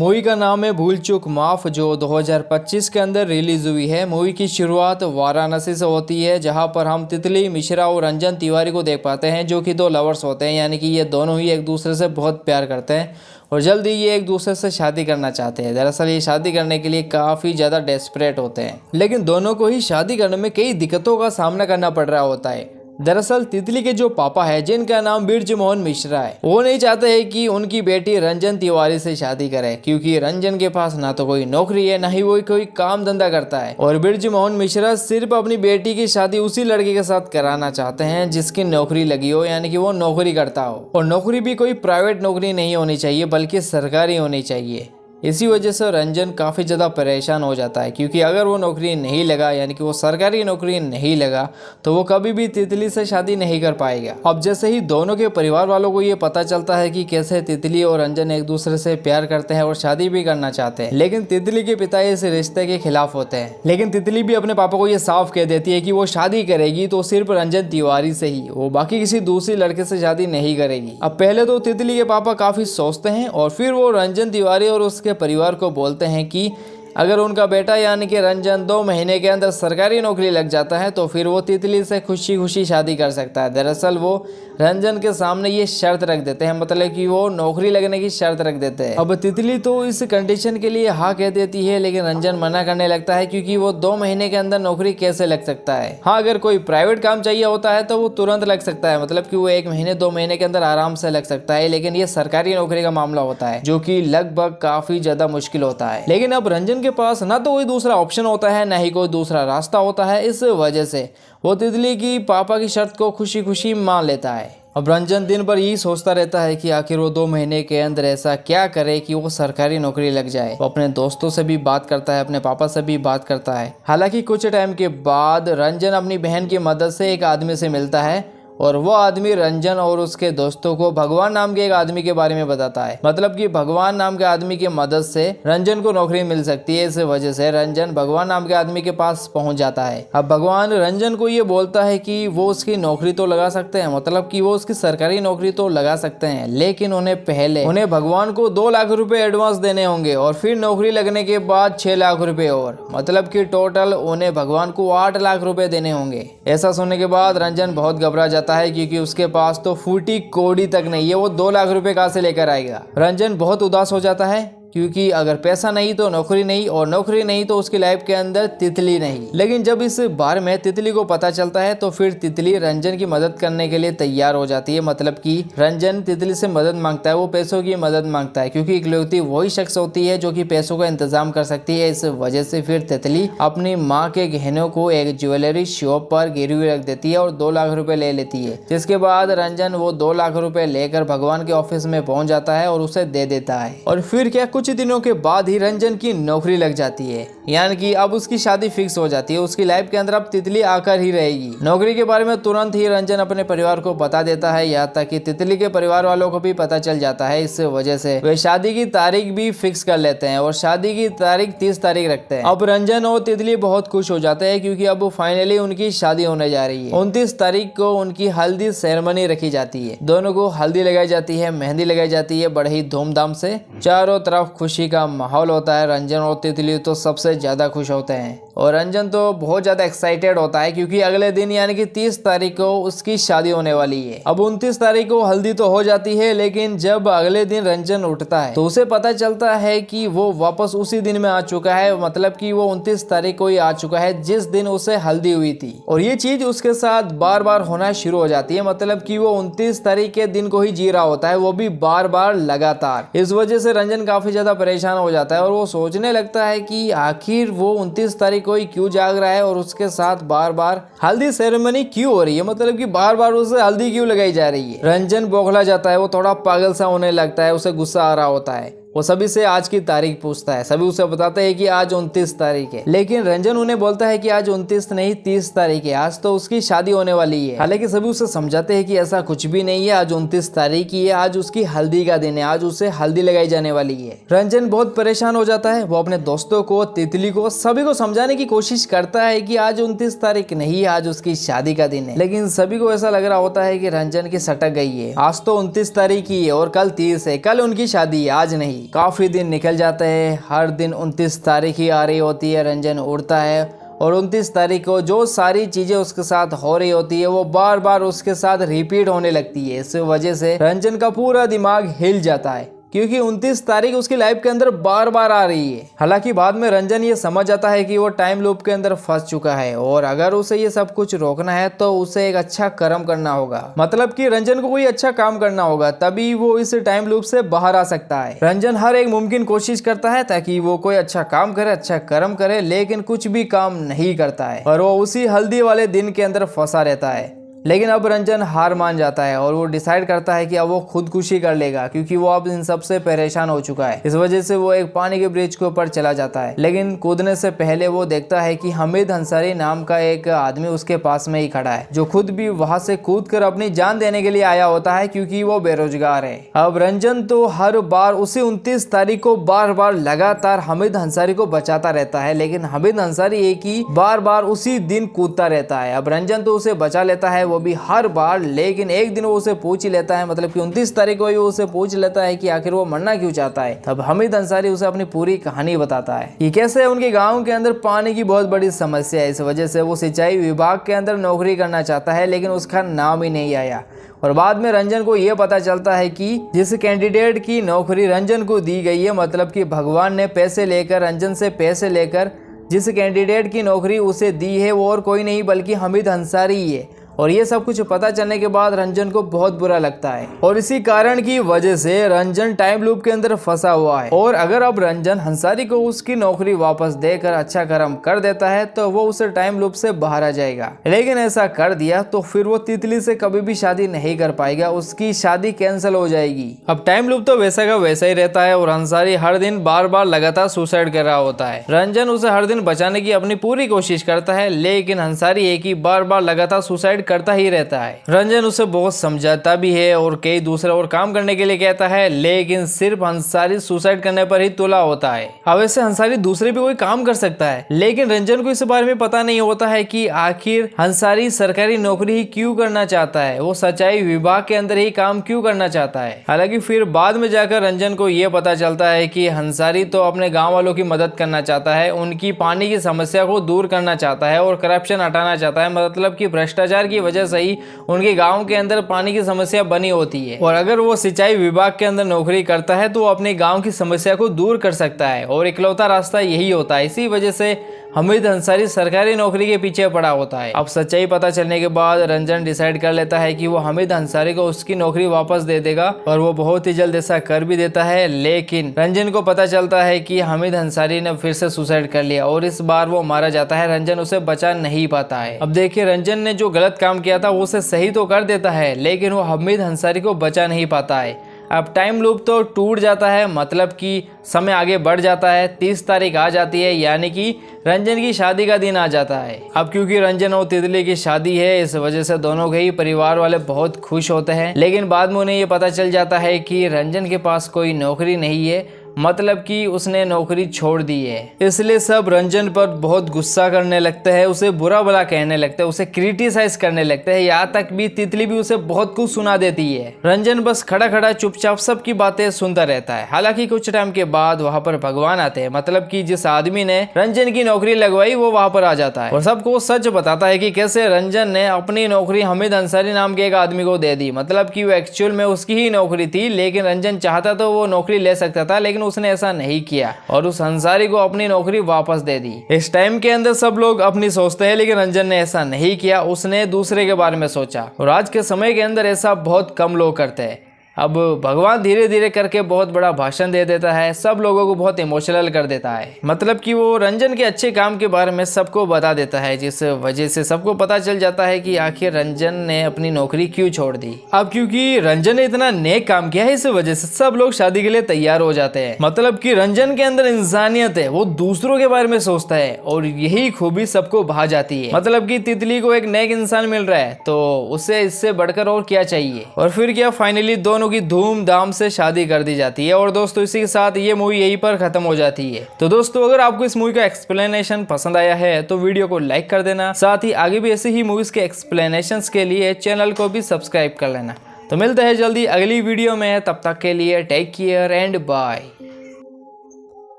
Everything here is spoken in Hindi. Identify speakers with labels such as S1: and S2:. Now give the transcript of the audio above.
S1: मूवी का नाम है भूल चूक माफ, जो 2025 के अंदर रिलीज हुई है। मूवी की शुरुआत वाराणसी से होती है, जहां पर हम तितली मिश्रा और रंजन तिवारी को देख पाते हैं, जो कि दो लवर्स होते हैं। यानी कि ये दोनों ही एक दूसरे से बहुत प्यार करते हैं और जल्द ही ये एक दूसरे से शादी करना चाहते हैं। दरअसल ये शादी करने के लिए काफ़ी ज़्यादा डेस्परेट होते हैं, लेकिन दोनों को ही शादी करने में कई दिक्कतों का सामना करना पड़ रहा होता है। दरअसल तितली के जो पापा है, जिनका नाम बिरज मोहन मिश्रा है, वो नहीं चाहते हैं कि उनकी बेटी रंजन तिवारी से शादी करे, क्योंकि रंजन के पास ना तो कोई नौकरी है, ना ही वो कोई काम धंधा करता है। और बिरज मोहन मिश्रा सिर्फ अपनी बेटी की शादी उसी लड़के के साथ कराना चाहते हैं जिसकी नौकरी लगी हो, यानी कि वो नौकरी करता हो। और नौकरी भी कोई प्राइवेट नौकरी नहीं होनी चाहिए, बल्कि सरकारी होनी चाहिए। इसी वजह से रंजन काफ़ी ज़्यादा परेशान हो जाता है, क्योंकि अगर वो नौकरी नहीं लगा, यानी कि वो सरकारी नौकरी नहीं लगा, तो वो कभी भी तितली से शादी नहीं कर पाएगा। अब जैसे ही दोनों के परिवार वालों को ये पता चलता है कि कैसे तितली और रंजन एक दूसरे से प्यार करते हैं और शादी भी करना चाहते हैं, लेकिन तितली के पिता इस रिश्ते के खिलाफ होते हैं। लेकिन तितली भी अपने पापा को ये साफ कह देती है कि वो शादी करेगी तो सिर्फ रंजन तिवारी से ही, वो बाकी किसी दूसरी लड़के से शादी नहीं करेगी। अब पहले तो तितली के पापा काफ़ी सोचते हैं और फिर वो रंजन तिवारी और उसके परिवार को बोलते हैं कि अगर उनका बेटा यानी कि रंजन 2 महीने के अंदर सरकारी नौकरी लग जाता है तो फिर वो तितली से खुशी खुशी शादी कर सकता है। दरअसल वो रंजन के सामने ये शर्त रख देते हैं, मतलब कि वो नौकरी लगने की शर्त रख देते हैं। अब तितली तो इस कंडीशन के लिए हाँ कह देती है, लेकिन रंजन मना करने लगता है, क्योंकि वो 2 महीने के अंदर नौकरी कैसे लग सकता है। हाँ, अगर कोई प्राइवेट काम चाहिए होता है तो वो तुरंत लग सकता है, मतलब कि वो 1 महीने 2 महीने के अंदर आराम से लग सकता है, लेकिन ये सरकारी नौकरी का मामला होता है, जो कि लगभग काफी ज्यादा मुश्किल होता है। लेकिन अब रंजन के पास ना तो कोई दूसरा ऑप्शन होता है, ना ही कोई दूसरा रास्ता होता है। इस वजह से वो तितली की पापा की शर्त को खुशी खुशी मान लेता है। अब रंजन दिन भर यही सोचता रहता है कि आखिर वो 2 महीने के अंदर ऐसा क्या करे कि वो सरकारी नौकरी लग जाए। वो अपने दोस्तों से भी बात करता है, अपने पापा से भी बात करता है। हालांकि कुछ टाइम के बाद रंजन अपनी बहन की मदद से एक आदमी से मिलता है, और वो आदमी रंजन और उसके दोस्तों को भगवान नाम के एक आदमी के बारे में बताता है। मतलब कि भगवान नाम के आदमी की मदद से रंजन को नौकरी मिल सकती है। इस वजह से रंजन भगवान नाम के आदमी के पास पहुंच जाता है। अब भगवान रंजन को ये बोलता है कि वो उसकी नौकरी तो लगा सकते हैं, मतलब कि वो उसकी सरकारी नौकरी तो लगा सकते हैं, लेकिन उन्हें भगवान को 2 लाख रुपए एडवांस देने होंगे और फिर नौकरी लगने के बाद 6 लाख रुपए और, मतलब कि टोटल उन्हें भगवान को 8 लाख रुपए देने होंगे। ऐसा सुनने के बाद रंजन बहुत घबरा जाता है, क्योंकि उसके पास तो फूटी कौड़ी तक नहीं है, वो 2 लाख रुपए कहां से लेकर आएगा। रंजन बहुत उदास हो जाता है, क्योंकि अगर पैसा नहीं तो नौकरी नहीं, और नौकरी नहीं तो उसकी लाइफ के अंदर तितली नहीं। लेकिन जब इस बारे में तितली को पता चलता है तो फिर तितली रंजन की मदद करने के लिए तैयार हो जाती है। मतलब कि रंजन तितली से मदद मांगता है, वो पैसों की मदद मांगता है, क्योंकि इकलौती वही शख्स होती है जो कि पैसों का इंतजाम कर सकती है। इस वजह से फिर तितली अपनी माँ के गहनों को एक ज्वेलरी शॉप पर गिरवी रख देती है और 2 लाख रुपए ले लेती है। जिसके बाद रंजन वो 2 लाख रुपए लेकर भगवान के ऑफिस में पहुंच जाता है और उसे दे देता है। और फिर क्या, कुछ दिनों के बाद ही रंजन की नौकरी लग जाती है, यानी कि अब उसकी शादी फिक्स हो जाती है। उसकी लाइफ के अंदर अब तितली आकर ही रहेगी। नौकरी के बारे में तुरंत ही रंजन अपने परिवार को बता देता है, यहाँ तक कि तितली के परिवार वालों को भी पता चल जाता है। इस वजह से वे शादी की तारीख भी फिक्स कर लेते हैं और शादी की तारीख 30 तारीख रखते हैं। अब रंजन और तितली बहुत खुश हो जाते हैं, क्योंकि अब फाइनली उनकी शादी होने जा रही है। 29 तारीख को उनकी हल्दी सेरेमनी रखी जाती है। दोनों को हल्दी लगाई जाती है, मेहंदी लगाई जाती है, बड़े ही धूमधाम से। चारों तरफ खुशी का माहौल होता है। रंजन और तितली तो सबसे ज्यादा खुश होते हैं, और रंजन तो बहुत ज्यादा एक्साइटेड होता है, क्योंकि अगले दिन यानी कि 30 तारीख को उसकी शादी होने वाली है। अब 29 तारीख को हल्दी तो हो जाती है, लेकिन जब अगले दिन रंजन उठता है तो उसे पता चलता है कि वो वापस उसी दिन में आ चुका है, मतलब कि वो 29 तारीख को ही आ चुका है जिस दिन उसे हल्दी हुई थी। और ये चीज उसके साथ बार बार होना शुरू हो जाती है, मतलब कि वो 29 तारीख के दिन को ही जी रहा होता है, वो भी बार बार लगातार। इस वजह से रंजन काफी ज्यादा परेशान हो जाता है और वो सोचने लगता है कि आखिर वो 29 तारीख को ही क्यों जाग रहा है और उसके साथ बार बार हल्दी सेरेमनी क्यों हो रही है, मतलब कि बार बार उसे हल्दी क्यों लगाई जा रही है। रंजन बौखला जाता है, वो थोड़ा पागल सा होने लगता है, उसे गुस्सा आ रहा होता है। वो सभी से आज की तारीख पूछता है, सभी उसे बताते हैं कि आज 29 तारीख है, लेकिन रंजन उन्हें बोलता है कि आज 29 नहीं 30 तारीख है, आज तो उसकी शादी होने वाली है। हालांकि सभी उसे समझाते हैं कि ऐसा कुछ भी नहीं है, आज 29 तारीख ही है, आज उसकी हल्दी का दिन है, आज उसे हल्दी लगाई जाने वाली है। रंजन बहुत परेशान हो जाता है, वो अपने दोस्तों को, तितली को, सभी को समझाने की कोशिश करता है कि आज 29 तारीख नहीं, आज उसकी शादी का दिन है, लेकिन सभी को ऐसा लग रहा होता है कि रंजन की सटक गई है। आज तो 29 तारीख ही है और कल 30 है, कल उनकी शादी है, आज नहीं। काफ़ी दिन निकल जाते हैं। हर दिन 29 तारीख ही आ रही होती है, रंजन उड़ता है और 29 तारीख को जो सारी चीज़ें उसके साथ हो रही होती है वो बार बार उसके साथ रिपीट होने लगती है। इस वजह से रंजन का पूरा दिमाग हिल जाता है क्योंकि 29 तारीख उसकी लाइफ के अंदर बार बार आ रही है। हालांकि बाद में रंजन ये समझ आता है कि वो टाइम लूप के अंदर फंस चुका है और अगर उसे ये सब कुछ रोकना है तो उसे एक अच्छा कर्म करना होगा। मतलब कि रंजन को कोई अच्छा काम करना होगा, तभी वो इस टाइम लूप से बाहर आ सकता है। रंजन हर एक मुमकिन कोशिश करता है ताकि वो कोई अच्छा काम करे, अच्छा कर्म करे, लेकिन कुछ भी काम नहीं करता है और वो उसी हल्दी वाले दिन के अंदर फंसा रहता है। लेकिन अब रंजन हार मान जाता है और वो डिसाइड करता है कि अब वो खुदकुशी कर लेगा क्योंकि वो अब इन सब से परेशान हो चुका है। इस वजह से वो एक पानी के ब्रिज के ऊपर चला जाता है, लेकिन कूदने से पहले वो देखता है कि हमीद अंसारी नाम का एक आदमी उसके पास में ही खड़ा है, जो खुद भी वहां से कूदकर अपनी जान देने के लिए आया होता है क्योंकि वो बेरोजगार है। अब रंजन तो हर बार उसी 29 तारीख को बार बार लगातार हमीद अंसारी को बचाता रहता है, लेकिन हमीद अंसारी एक ही बार बार उसी दिन कूदता रहता है। अब रंजन तो उसे बचा लेता है, वो भी हर बार, लेकिन एक दिन वो उसे पूछ ही लेता है, मतलब कि 29 तारीख को ही वो उसे पूछ लेता है कि आखिर वो मरना क्यों चाहता है। तब हमीद अंसारी उसे अपनी पूरी कहानी बताता है कि कैसे उनके गांव के अंदर पानी की बहुत बड़ी समस्या है। इस वजह से वो सिंचाई विभाग के अंदर नौकरी करना चाहता है, लेकिन उसका नाम ही नहीं आया। और बाद में रंजन को यह पता चलता है कि जिस कैंडिडेट की नौकरी रंजन को दी गई है, मतलब कि भगवान ने पैसे लेकर, रंजन से पैसे लेकर जिस कैंडिडेट की नौकरी उसे दी है वो और कोई नहीं बल्कि हमीद अंसारी ही है। और ये सब कुछ पता चलने के बाद रंजन को बहुत बुरा लगता है और इसी कारण की वजह से रंजन टाइम लूप के अंदर फंसा हुआ है। और अगर अब रंजन अंसारी को उसकी नौकरी वापस देकर अच्छा कर्म कर देता है तो वो उस टाइम लूप से बाहर आ जाएगा, लेकिन ऐसा कर दिया तो फिर वो तितली से कभी भी शादी नहीं कर पाएगा, उसकी शादी कैंसिल हो जाएगी। अब टाइम लूप तो वैसा का वैसा ही रहता है और अंसारी हर दिन बार बार लगातार सुसाइड कर रहा होता है। रंजन उसे हर दिन बचाने की अपनी पूरी कोशिश करता है, लेकिन अंसारी एक ही बार बार लगातार सुसाइड करता ही रहता है। रंजन उसे बहुत समझाता भी है और कई दूसरा और काम करने के लिए कहता है, लेकिन सिर्फ अंसारी सुसाइड करने पर ही तुला होता है। अब ऐसे अंसारी दूसरे भी कोई काम कर सकता है, लेकिन रंजन को इस बारे में पता नहीं होता है कि आखिर अंसारी सरकारी नौकरी ही क्यों करना चाहता है, वो सिंचाई विभाग के अंदर ही काम क्यों करना चाहता है। हालांकि फिर बाद में जाकर रंजन को यह पता चलता है कि अंसारी तो अपने गाँव वालों की मदद करना चाहता है, उनकी पानी की समस्या को दूर करना चाहता है और करप्शन हटाना चाहता है, मतलब कि भ्रष्टाचार की वजह से ही उनके गांव के अंदर पानी की समस्या बनी होती है। और अगर वो सिंचाई विभाग के अंदर नौकरी करता है तो वो अपने गांव की समस्या को दूर कर सकता है और इकलौता रास्ता यही होता है। इसी वजह से हमीद अंसारी सरकारी नौकरी के पीछे पड़ा होता है। अब सच्चाई पता चलने के बाद रंजन डिसाइड कर लेता है कि वो हमीद अंसारी को उसकी नौकरी वापस दे देगा और वो बहुत ही जल्द ऐसा कर भी देता है। लेकिन रंजन को पता चलता है कि हमीद अंसारी ने फिर से सुसाइड कर लिया और इस बार वो मारा जाता है। रंजन उसे बचा नहीं पाता है। अब देखिए, रंजन ने जो गलत काम किया था वो उसे सही तो कर देता है, लेकिन वो हमीद अंसारी को बचा नहीं पाता है। अब टाइम लूप तो टूट जाता है, मतलब कि समय आगे बढ़ जाता है। 30 तारीख आ जाती है, यानी कि रंजन की शादी का दिन आ जाता है। अब क्योंकि रंजन और तितली की शादी है, इस वजह से दोनों के ही परिवार वाले बहुत खुश होते हैं। लेकिन बाद में उन्हें ये पता चल जाता है कि रंजन के पास कोई नौकरी नहीं है, मतलब कि उसने नौकरी छोड़ दी है। इसलिए सब रंजन पर बहुत गुस्सा करने लगते हैं, उसे बुरा भला कहने लगते हैं, उसे क्रिटिसाइज करने लगते हैं। यहाँ तक भी तितली भी उसे बहुत कुछ सुना देती है। रंजन बस खड़ा खड़ा चुपचाप सबकी बातें सुनता रहता है। हालांकि कुछ टाइम के बाद वहाँ पर भगवान आते हैं, मतलब कि जिस आदमी ने रंजन की नौकरी लगवाई वो वहाँ पर आ जाता है और सबको सच बताता है कि कैसे रंजन ने अपनी नौकरी हमीद अंसारी नाम के एक आदमी को दे दी। मतलब कि वो एक्चुअल में उसकी ही नौकरी थी, लेकिन रंजन चाहता तो वो नौकरी ले सकता था, लेकिन उसने ऐसा नहीं किया और उस अंसारी को अपनी नौकरी वापस दे दी। इस टाइम के अंदर सब लोग अपनी सोचते हैं, लेकिन रंजन ने ऐसा नहीं किया, उसने दूसरे के बारे में सोचा और आज के समय के अंदर ऐसा बहुत कम लोग करते हैं। अब भगवान धीरे धीरे करके बहुत बड़ा भाषण दे देता है, सब लोगों को बहुत इमोशनल कर देता है। मतलब कि वो रंजन के अच्छे काम के बारे में सबको बता देता है, जिस वजह से सबको पता चल जाता है कि आखिर रंजन ने अपनी नौकरी क्यों छोड़ दी। अब क्योंकि रंजन ने इतना नेक काम किया है, इस वजह से सब लोग शादी के लिए तैयार हो जाते हैं। मतलब कि रंजन के अंदर इंसानियत है, वो दूसरों के बारे में सोचता है और यही खूबी सबको भा जाती है। मतलब कि तितली को एक नेक इंसान मिल रहा है तो उसे इससे बढ़कर और क्या चाहिए। और फिर क्या, फाइनली दोनों की धूमधाम से शादी कर दी जाती है। और दोस्तों, इसी के साथ ये मूवी यहीं पर खत्म हो जाती है। तो दोस्तों, अगर आपको इस मूवी का एक्सप्लेनेशन पसंद आया है तो वीडियो को लाइक कर देना, साथ ही आगे भी ऐसे ही मूवीज के एक्सप्लेनेशंस के लिए चैनल को भी सब्सक्राइब कर लेना। तो मिलते हैं जल्दी अगली वीडियो में, तब तक के लिए टेक केयर एंड बाय।